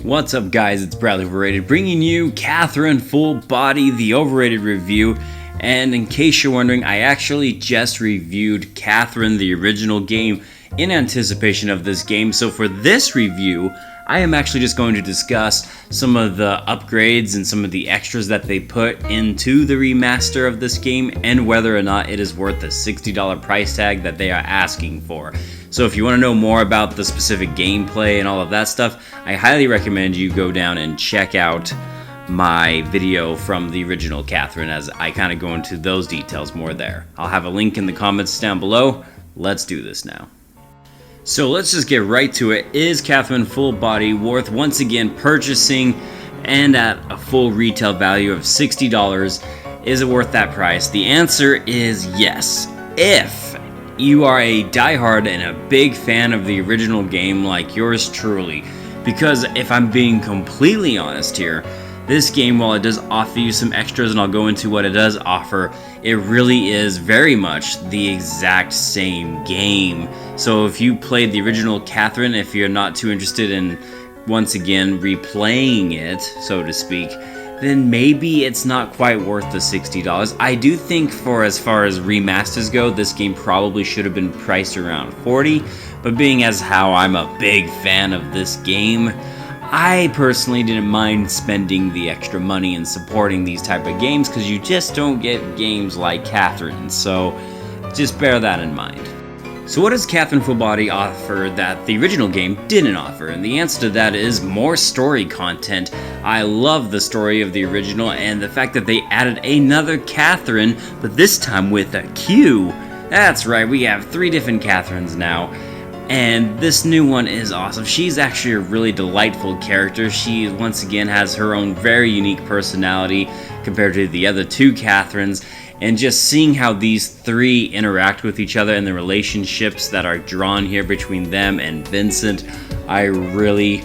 What's up guys, it's Bradley Overrated bringing you Catherine Full Body, the Overrated review. And in case you're wondering, I actually just reviewed Catherine, the original game, in anticipation of this game. So for this review, I am actually just going to discuss some of the upgrades and some of the extras that they put into the remaster of this game and whether or not it is worth the $60 price tag that they are asking for. So if you want to know more about the specific gameplay and all of that stuff, I highly recommend you go down and check out my video from the original Catherine, as I kind of go into those details more there. I'll have a link in the comments down below. Let's do this now. So let's just get right to it. Is Catherine Full Body worth once again purchasing and at a full retail value of $60? Is it worth that price? The answer is yes. If you are a diehard and a big fan of the original game like yours truly. Because if I'm being completely honest here, this game, while it does offer you some extras, and I'll go into what it does offer, it really is very much the exact same game. So if you played the original Catherine, if you're not too interested in, once again, replaying it, so to speak, then maybe it's not quite worth the $60. I do think for as far as remasters go, this game probably should have been priced around $40, but being as how I'm a big fan of this game, I personally didn't mind spending the extra money and supporting these type of games because you just don't get games like Catherine, so just bear that in mind. So what does Catherine Full Body offer that the original game didn't offer? And the answer to that is more story content. I love the story of the original and the fact that they added another Catherine, but this time with a Q. That's right, we have 3 different Catherines now. And this new one is awesome. She's actually a really delightful character. She once again has her own very unique personality compared to the other 2 Catherines. And just seeing how these 3 interact with each other and the relationships that are drawn here between them and Vincent, I really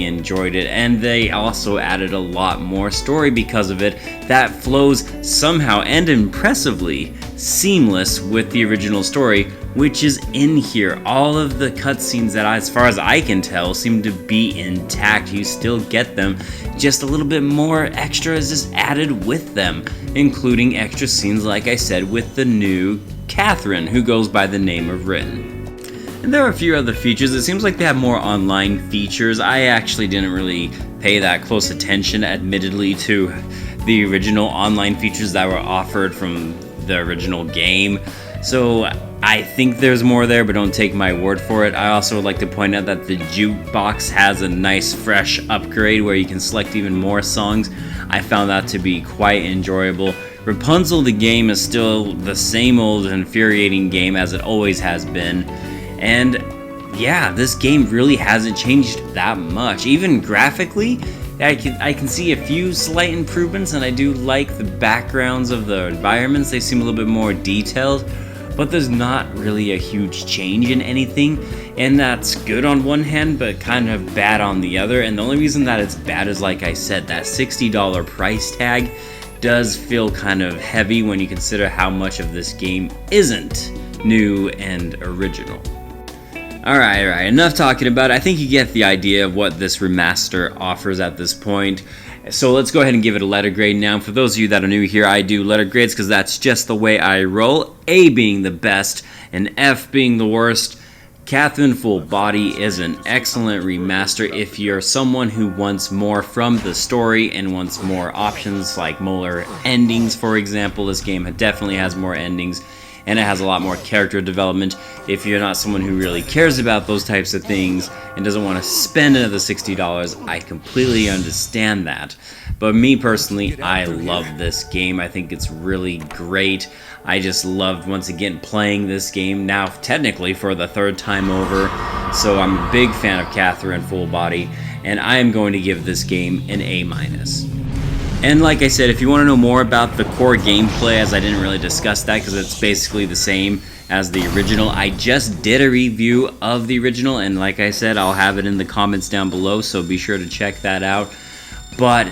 enjoyed it. And they also added a lot more story because of it that flows somehow and impressively seamless with the original story, which is in here. All of the cutscenes that, as far as I can tell, seem to be intact. You still get them, just a little bit more extra is just added with them, including extra scenes, like I said, with the new Catherine, who goes by the name of Rin. And there are a few other features. It seems like they have more online features. I actually didn't really pay that close attention, admittedly, to the original online features that were offered from the original game. So I think there's more there, but don't take my word for it. I also would like to point out that the jukebox has a nice fresh upgrade where you can select even more songs. I found that to be quite enjoyable. Rapunzel, the game, is still the same old infuriating game as it always has been. And yeah, this game really hasn't changed that much. Even graphically, I can see a few slight improvements, and I do like the backgrounds of the environments. They seem a little bit more detailed, but there's not really a huge change in anything, and that's good on one hand, but kind of bad on the other. And the only reason that it's bad is, like I said, that $60 price tag does feel kind of heavy when you consider how much of this game isn't new and original. Alright, enough talking about it. I think you get the idea of what this remaster offers at this point. So let's go ahead and give it a letter grade now. For those of you that are new here, I do letter grades because that's just the way I roll. A being the best and F being the worst. Catherine Full Body is an excellent remaster if you're someone who wants more from the story and wants more options, like more endings, for example. This game definitely has more endings, and it has a lot more character development. If you're not someone who really cares about those types of things and doesn't want to spend another $60, I completely understand that. But me personally, I love this game. I think it's really great. I just loved, once again, playing this game, now technically for the 3rd time over. So I'm a big fan of Catherine Full Body, and I am going to give this game an A-. And like I said, if you want to know more about the core gameplay, as I didn't really discuss that because it's basically the same as the original, I just did a review of the original, and like I said, I'll have it in the comments down below, so be sure to check that out. But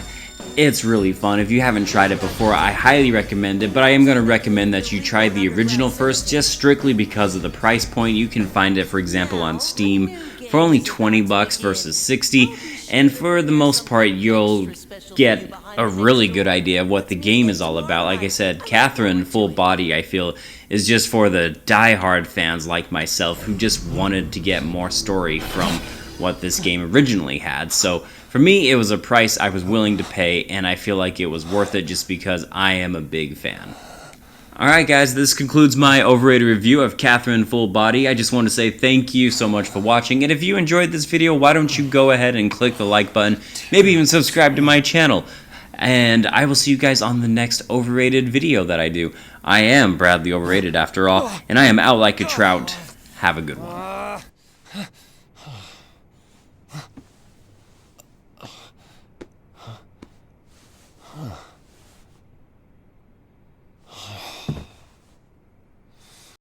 it's really fun. If you haven't tried it before, I highly recommend it, but I am going to recommend that you try the original first, just strictly because of the price point. You can find it, for example, on Steam for only 20 bucks versus 60, and for the most part you'll get a really good idea of what the game is all about. Like I said, Catherine Full Body, I feel, is just for the die-hard fans like myself who just wanted to get more story from what this game originally had. So for me, it was a price I was willing to pay, and I feel like it was worth it just because I am a big fan. Alright guys, this concludes my overrated review of Catherine Full Body. I just want to say thank you so much for watching, and if you enjoyed this video, why don't you go ahead and click the like button, maybe even subscribe to my channel. And I will see you guys on the next overrated video that I do. I am Bradley Overrated after all, and I am out like a trout. Have a good one.